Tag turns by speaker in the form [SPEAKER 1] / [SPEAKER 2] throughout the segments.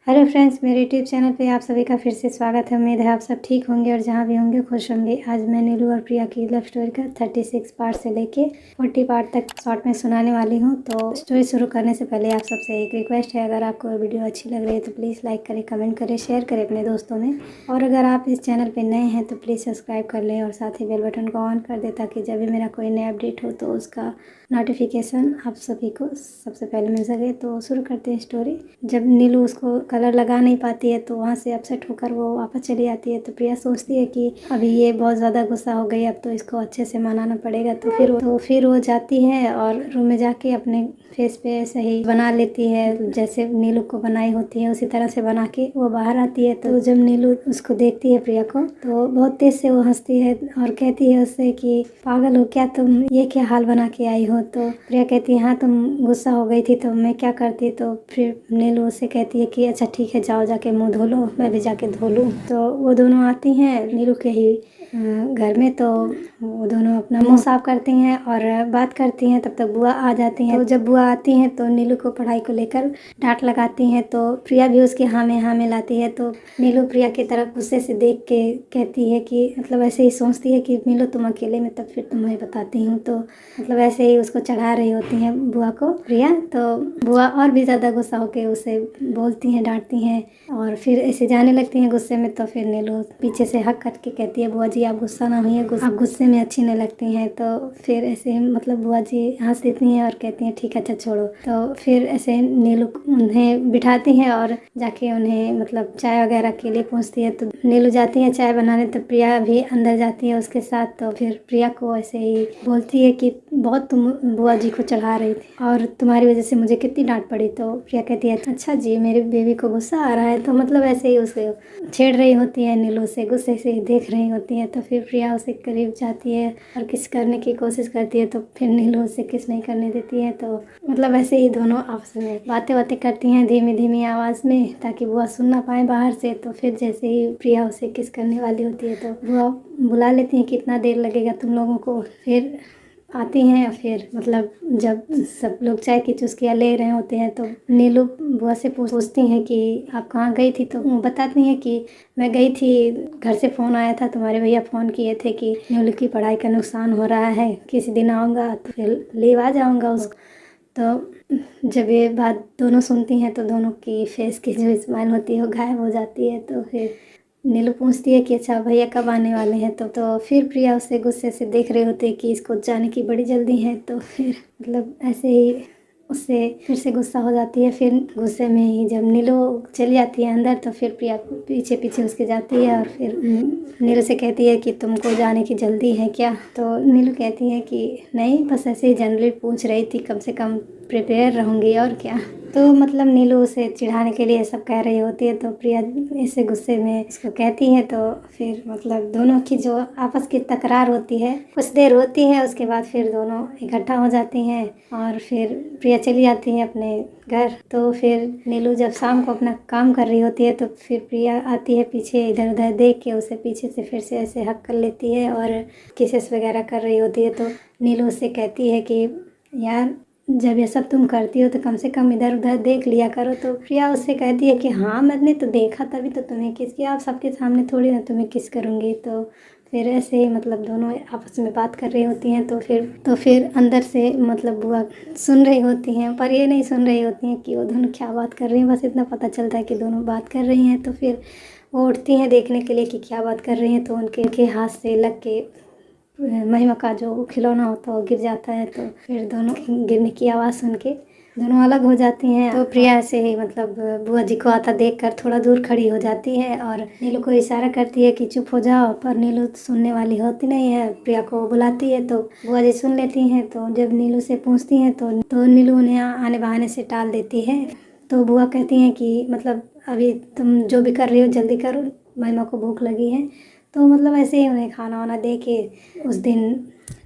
[SPEAKER 1] Hello friends, मेरे YouTube channel पे आप सभी का फिर से स्वागत है। उम्मीद है आप सब ठीक होंगे और जहाँ भी होंगे खुश होंगे। आज मैं नीलू और प्रिया की लव स्टोरी का 36 पार्ट से लेके 40 पार्ट तक शॉर्ट में सुनाने वाली हूँ। तो स्टोरी शुरू करने से पहले आप सबसे एक रिक्वेस्ट है, अगर आपको वीडियो अच्छी लग रही है तो प्लीज़ लाइक करें, कमेंट करें, शेयर करें अपने दोस्तों में। और अगर आप इस चैनल पर नए हैं तो प्लीज़ सब्सक्राइब कर लें और साथ ही बेल बटन को ऑन कर दें ताकि जब भी मेरा कोई नया अपडेट हो तो उसका नोटिफिकेशन आप सभी को सबसे पहले मिल सके। तो शुरू करते हैं स्टोरी। जब नीलू उसको कलर लगा नहीं पाती है तो वहाँ से अपसेट होकर वो वापस चली जाती है। तो प्रिया सोचती है कि अभी ये बहुत ज़्यादा गुस्सा हो गई, अब तो इसको अच्छे से मनाना पड़ेगा। तो फिर वो जाती है और रूम में जाके अपने फेस पे ऐसे ही बना लेती है, जैसे नीलू को बनाई होती है उसी तरह से बना के वो बाहर आती है। तो जब नीलू उसको देखती है प्रिया को, तो बहुत तेज से वो हंसती है और कहती है उससे कि पागल हो क्या तुम, ये क्या हाल बना के आई हो। तो प्रिया कहती है हाँ तुम गुस्सा हो गई थी तो मैं क्या करती। तो फिर नीलू उससे कहती है कि अच्छा ठीक है, जाओ जाके मुंह धो लो, मैं भी जाके धो लूँ। तो वो दोनों आती हैं नीलू के ही घर में। तो वो दोनों अपना मुंह साफ करती हैं और बात करती हैं। तब तक बुआ आ जाती हैं। तो जब बुआ आती हैं तो नीलू को पढ़ाई को लेकर डांट लगाती हैं। तो प्रिया भी उसके हाँ में लाती है। तो नीलू प्रिया की तरफ गुस्से से देख के कहती है कि मतलब ऐसे ही सोचती है कि नीलू तुम अकेले में, तब फिर तुम्हें बताती हूँ। तो मतलब ऐसे ही उसको चढ़ा रही होती हैं बुआ को प्रिया। तो बुआ और भी ज़्यादा गुस्सा होकर उसे बोलती हैं, डांटती हैं और फिर ऐसे जाने लगती हैं गुस्से में। तो फिर नीलू पीछे से हक करके कहती है बुआ जी आप गुस्सा ना होइए, आप गुस्से में अच्छी नहीं लगती हैं। तो फिर ऐसे मतलब बुआ जी हंस देती हैं और कहती हैं ठीक है अच्छा छोड़ो। तो फिर ऐसे नीलू उन्हें बिठाती हैं और जाके उन्हें मतलब चाय वगैरह के लिए पूछती है। तो नीलू जाती है चाय बनाने, तो प्रिया भी अंदर जाती है उसके साथ। तो फिर प्रिया को ऐसे ही बोलती है कि बहुत तुम बुआ जी को चढ़ा रही थी और तुम्हारी वजह से मुझे कितनी डांट पड़ी। तो प्रिया कहती है अच्छा जी मेरी बेबी को गुस्सा आ रहा है। तो मतलब ऐसे ही उसे छेड़ रही होती है नीलू से, गुस्से से देख रही होती है। तो फिर प्रिया उसे करीब जाती है और किस करने की कोशिश करती है। तो फिर नीलू उसे किस नहीं करने देती है। तो मतलब ऐसे ही दोनों आपस में बातें करती हैं धीमी धीमी आवाज़ में ताकि बुआ सुन ना पाए बाहर से। तो फिर जैसे ही प्रिया उसे किस करने वाली होती है तो बुआ बुला लेती है कितना देर लगेगा तुम लोगों को। फिर आती हैं। फिर मतलब जब सब लोग चाय की चुस्कियाँ ले रहे होते हैं तो नीलू बुआ से पूछती हैं कि आप कहाँ गई थी। तो वो बताती हैं कि मैं गई थी, घर से फ़ोन आया था, तुम्हारे भैया फ़ोन किए थे कि नीलू की पढ़ाई का नुकसान हो रहा है, किसी दिन आऊँगा तो फिर ले आ जाऊँगा उसको। तो जब ये बात दोनों सुनती हैं तो दोनों की फेस की जो स्माइल होती है वो गायब हो जाती है। तो फिर नीलू पूछती है कि अच्छा भैया कब आने वाले हैं। तो फिर प्रिया उसे गुस्से से देख रही होती है कि इसको जाने की बड़ी जल्दी है। तो फिर मतलब ऐसे ही उससे फिर से गुस्सा हो जाती है। फिर गुस्से में ही जब नीलू चली जाती है अंदर तो फिर प्रिया पीछे पीछे उसके जाती है और फिर नीलू से कहती है कि तुमको जाने की जल्दी है क्या। तो नीलू कहती है कि नहीं बस ऐसे ही जनरली पूछ रही थी, कम से कम प्रिपेयर रहूँगी और क्या। तो मतलब नीलू उसे चिढ़ाने के लिए सब कह रही होती है। तो प्रिया ऐसे गुस्से में इसको कहती है। तो फिर मतलब दोनों की जो आपस की तकरार होती है कुछ देर होती है, उसके बाद फिर दोनों इकट्ठा हो जाती हैं और फिर प्रिया चली जाती है अपने घर। तो फिर नीलू जब शाम को अपना काम कर रही होती है तो फिर प्रिया आती है पीछे, इधर उधर देख के उसे पीछे से फिर से ऐसे हक कर लेती है और किसेस वगैरह कर रही होती है। तो नीलू उससे कहती है कि यार जब ये सब तुम करती हो तो कम से कम इधर उधर देख लिया करो। तो प्रिया उससे कहती है कि हाँ मैंने तो देखा तभी तो तुम्हें किस किया, आप सबके सामने थोड़ी ना तुम्हें किस करूँगी। तो फिर ऐसे ही मतलब दोनों आपस में बात कर रही होती हैं। तो फिर अंदर से मतलब बुआ सुन रही होती हैं, पर ये नहीं सुन रही होती हैं कि वो दोनों क्या बात कर रही हैं। बस इतना पता चलता है कि दोनों बात कर रही हैं। तो फिर वो उठती हैं देखने के लिए कि क्या बात कर रही हैं। तो उनके हाथ से लग के महिमा का जो खिलौना होता है वो गिर जाता है। तो फिर दोनों गिरने की आवाज़ सुन के दोनों अलग हो जाती हैं। तो प्रिया से ही मतलब बुआ जी को आता देखकर थोड़ा दूर खड़ी हो जाती है और नीलू को इशारा करती है कि चुप हो जाओ, पर नीलू सुनने वाली होती नहीं है। प्रिया को बुलाती है तो बुआ जी सुन लेती हैं। तो जब नीलू से पूछती हैं तो नीलू उन्हें आने बहाने से टाल देती है। तो बुआ कहती हैं कि मतलब अभी तुम जो भी कर रही हो जल्दी करो, महिमा को भूख लगी है। तो मतलब ऐसे ही उन्हें खाना वाना दे के उस दिन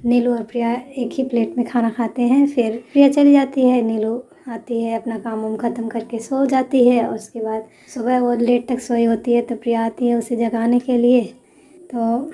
[SPEAKER 1] नीलू और प्रिया एक ही प्लेट में खाना खाते हैं। फिर प्रिया चली जाती है, नीलू आती है अपना काम वाम ख़त्म करके सो जाती है। और उसके बाद सुबह वो लेट तक सोई होती है तो प्रिया आती है उसे जगाने के लिए। तो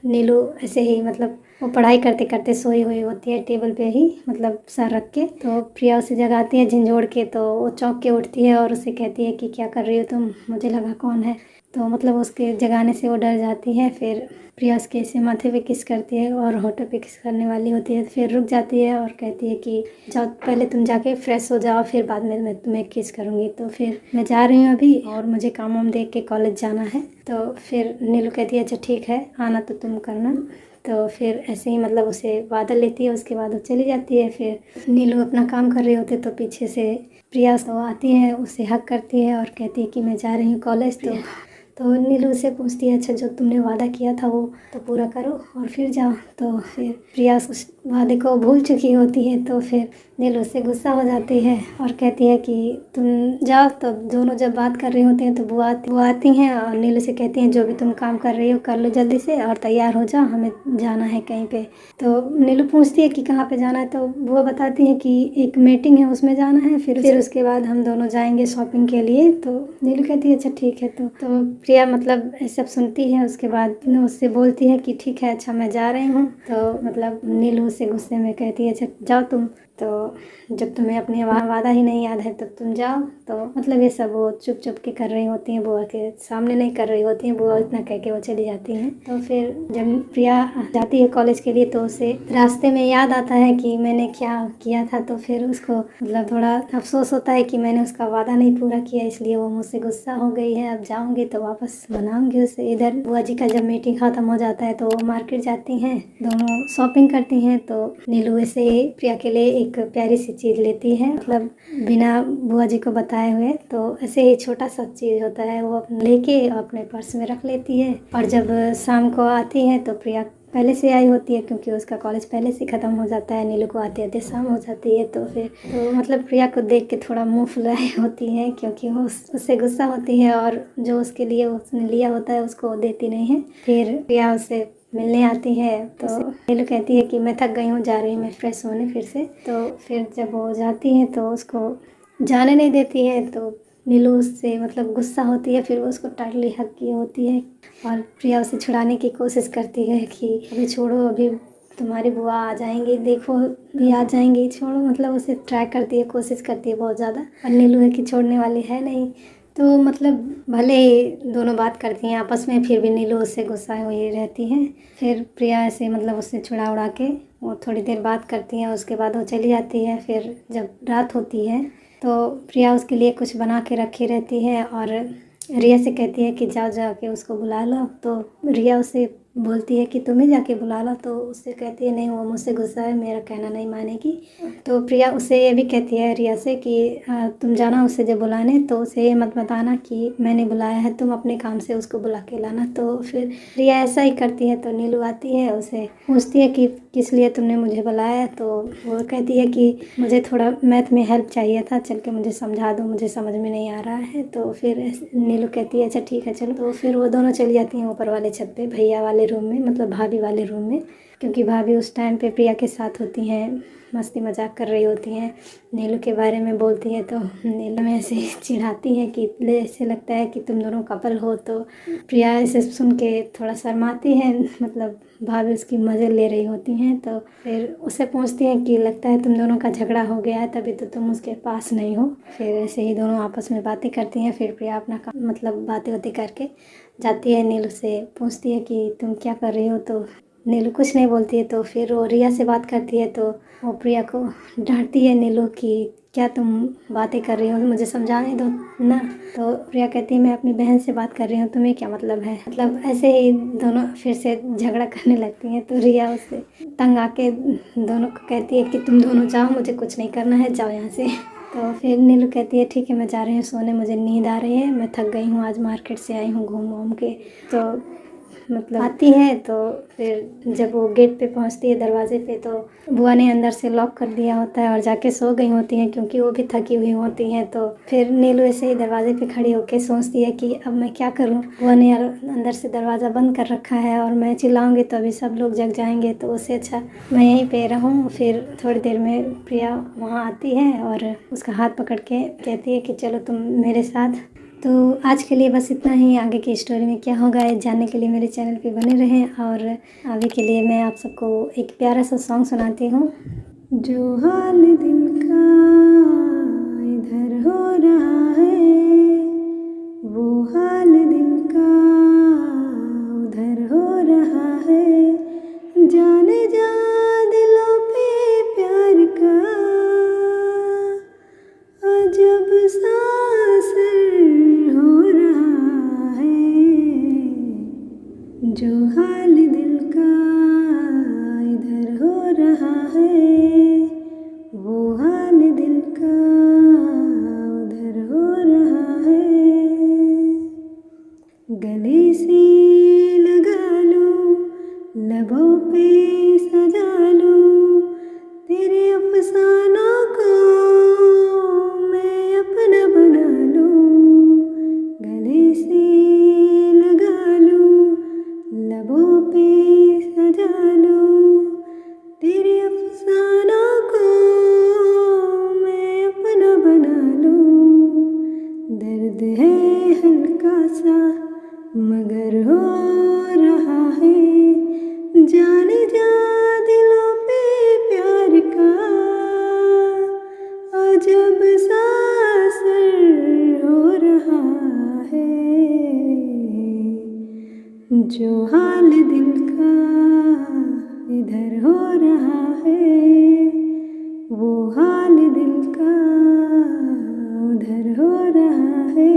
[SPEAKER 1] नीलू ऐसे ही मतलब वो पढ़ाई करते करते सोई हुई होती है टेबल पे ही, मतलब सर रख के। तो प्रिया उसे जगाती है झिंझोड़ के, तो वो चौंक के उठती है और उसे कहती है कि क्या कर रही हो तुम, मुझे लगा कौन है। तो मतलब उसके जगाने से वो डर जाती है। फिर प्रिया उसके ऐसे माथे पे किस करती है और होठों पे किस करने वाली होती है, फिर रुक जाती है और कहती है कि जाओ पहले तुम जाके फ्रेश हो जाओ, फिर बाद में मैं तुम्हें किस करूँगी। तो फिर मैं जा रही हूँ अभी और मुझे काम वाम देख के कॉलेज जाना है। तो फिर नीलू कहती है अच्छा ठीक है, आना तो तुम करना। तो फिर ऐसे ही मतलब उसे वादा लेती है, उसके बाद वो चली जाती है। फिर नीलू अपना काम कर रही होती है तो पीछे से प्रिया तो आती है, उसे हक करती है और कहती है कि मैं जा रही हूँ कॉलेज। तो नीलू से पूछती है अच्छा जो तुमने वादा किया था वो तो पूरा करो और फिर जाओ। तो फिर प्रिया उस वादे को भूल चुकी होती है, तो फिर नीलू से गुस्सा हो जाती है और कहती है कि तुम जाओ। तो दोनों जब बात कर रही होती हैं तो बुआ आती हैं और नीलू से कहती हैं जो भी तुम काम कर रही हो कर लो जल्दी से और तैयार हो जाओ, हमें जाना है कहीं पे। तो नीलू पूछती है कि कहाँ पे जाना है, तो बुआ बताती है कि एक मीटिंग है उसमें जाना है, फिर उसके बाद हम दोनों जाएंगे शॉपिंग के लिए। तो नीलू कहती है अच्छा ठीक है। तो प्रिया मतलब ये सब सुनती है, उसके बाद उससे बोलती है कि ठीक है अच्छा मैं जा रही हूँ। तो मतलब नीलू से गुस्से में कहती है अच्छा जाओ तुम, तो जब तुम्हें अपने वादा ही नहीं याद है तब तुम जाओ। तो मतलब ये सब वो चुप चुप के कर रही होती हैं, बुआ के सामने नहीं कर रही होती हैं, बुआ इतना कह के वो चली जाती हैं। तो फिर जब प्रिया जाती है कॉलेज के लिए तो उसे रास्ते में याद आता है कि मैंने क्या किया था। तो फिर उसको मतलब थोड़ा अफसोस होता है कि मैंने उसका वादा नहीं पूरा किया, इसलिए वो मुझसे गुस्सा हो गई है। अब जाऊँगी तो वापस मनाऊँगी उसे। इधर बुआ जी का जब मीटिंग ख़त्म हो जाता है तो वो मार्केट जाती हैं, दोनों शॉपिंग करती हैं। तो नीलू ऐसे ही प्रिया के लिए एक प्यारी सी चीज़ लेती है, मतलब बिना बुआ जी को बताए हुए। तो ऐसे ही छोटा सा चीज़ होता है वो लेके अपने पर्स में रख लेती है। और जब शाम को आती है तो प्रिया पहले से आई होती है क्योंकि उसका कॉलेज पहले से ख़त्म हो जाता है, नीलू को आते आते शाम हो जाती है। तो फिर तो मतलब प्रिया को देख के थोड़ा मुँह फुलाए होती है क्योंकि वो उससे गुस्सा होती है और जो उसके लिए उसने लिया होता है उसको देती नहीं है। फिर प्रिया उससे मिलने आती है तो नीलू कहती है कि मैं थक गई हूँ, जा रही हूँ मैं फ्रेश होने फिर से। तो फिर जब वो जाती है तो उसको जाने नहीं देती है। तो नीलू उससे मतलब गुस्सा होती है, फिर वो उसको टाइटली हग की होती है और प्रिया उसे छुड़ाने की कोशिश करती है कि अभी छोड़ो, अभी तुम्हारी बुआ आ जाएंगी, देखो भी आ जाएंगी, छोड़ो। मतलब उसे ट्राई करती है, कोशिश करती है बहुत ज़्यादा, और नीलू है कि छोड़ने वाली है नहीं। तो मतलब भले ही दोनों बात करती हैं आपस में, फिर भी नीलू उससे गुस्सा हुई रहती है। फिर प्रिया ऐसे मतलब उससे छुड़ा उड़ा के वो थोड़ी देर बात करती हैं, उसके बाद वो चली जाती है। फिर जब रात होती है तो प्रिया उसके लिए कुछ बना के रखी रहती है और रिया से कहती है कि जाओ जाके उसको बुला लो। तो रिया उसे बोलती है कि तुम्हें जाके बुला लो। तो उससे कहती है नहीं वो मुझसे गुस्सा है, मेरा कहना नहीं मानेगी। तो प्रिया उसे ये भी कहती है रिया से कि तुम जाना उसे जब बुलाने तो उसे ये मत बताना कि मैंने बुलाया है, तुम अपने काम से उसको बुला के लाना। तो फिर रिया ऐसा ही करती है। तो नीलू आती है, उसे पूछती है कि किस लिए तुमने मुझे बुलाया। तो वो कहती है कि मुझे थोड़ा मैथ में हेल्प चाहिए था, चल के मुझे समझा दो, मुझे समझ में नहीं आ रहा है। तो फिर नीलू कहती है अच्छा ठीक है चलो। तो फिर वो दोनों चली जाती हैं ऊपर वाले छत पे, भैया वाले रूम में, मतलब भाभी वाले रूम में, क्योंकि भाभी उस टाइम पे प्रिया के साथ होती हैं, मस्ती मजाक कर रही होती हैं, नीलू के बारे में बोलती है। तो नीलू में ऐसे चिढ़ाती है कि ऐसे लगता है कि तुम दोनों कपल हो। तो प्रिया ऐसे सुन के थोड़ा शर्माती है, मतलब भाभी उसकी मज़े ले रही होती हैं। तो फिर उससे पूछती हैं कि लगता है तुम दोनों का झगड़ा हो गया है तभी तो तुम उसके पास नहीं हो। फिर ऐसे ही दोनों आपस में बातें करती हैं। फिर प्रिया अपना काम मतलब बातें होती करके जाती है, नीलू से पूछती है कि तुम क्या कर रही हो। तो नीलू कुछ नहीं बोलती है। तो फिर वो रिया से बात करती है, तो वो प्रिया को डांटती है नीलू कि क्या तुम बातें कर रही हो, मुझे समझाने दो ना। तो प्रिया कहती है मैं अपनी बहन से बात कर रही हूँ, तुम्हें क्या मतलब है। मतलब ऐसे ही दोनों फिर से झगड़ा करने लगती हैं। तो रिया उससे तंग आके दोनों को कहती है कि तुम दोनों जाओ, मुझे कुछ नहीं करना है, जाओ यहाँ से। तो फिर नीलू कहती है ठीक है मैं जा रही हूँ सोने, मुझे नींद आ रही है, मैं थक गई हूँ, आज मार्केट से आई हूँ घूम घूम के। तो मतलब आती है। तो फिर जब वो गेट पे पहुंचती है दरवाजे पे, तो बुआ ने अंदर से लॉक कर दिया होता है और जाके सो गई होती हैं क्योंकि वो भी थकी हुई होती हैं। तो फिर नीलू ऐसे ही दरवाजे पे खड़ी होकर सोचती है कि अब मैं क्या करूं, बुआ ने अंदर से दरवाज़ा बंद कर रखा है और मैं चिल्लाऊंगी तो अभी सब लोग जग जाएंगे, तो उससे अच्छा मैं यहीं पे रहूं। फिर थोड़ी देर में प्रिया वहाँ आती है और उसका हाथ पकड़ के कहती है कि चलो तुम मेरे साथ तो आज के लिए बस इतना ही। आगे की स्टोरी में क्या होगा ये जानने के लिए मेरे चैनल पे बने रहें। और अभी के लिए मैं आप सबको एक प्यारा सा सॉन्ग सुनाती हूँ। जो हाल दिल का इधर हो रहा है, वो हाल दिल का उधर हो रहा है। जाने जा दिलों पे प्यार का अजब सा असर हो रहा है। जो हाल दिल का इधर हो रहा है, वो हाल दिल का उधर हो रहा है। गले से लगा लूं, लबों पे सजा लूं, तेरे अफसानों को मैं अपना बना लूं। गले से लगा लूं, लबों पे सजा लूं, तेरे अफसानों को मैं अपना बना लूं। दर्द है हल्का सा मगर हो रहा है, जाने जा दिलों पे प्यार का अजब सा असर हो रहा है। जो हाल दिल का इधर हो रहा है, वो हाल दिल का उधर हो रहा है।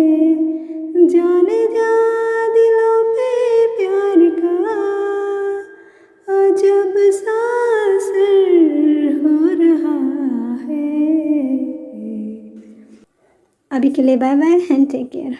[SPEAKER 1] जाने जा दिलों पे प्यार का अजब सा असर हो रहा है। अभी के लिए bye bye and take care.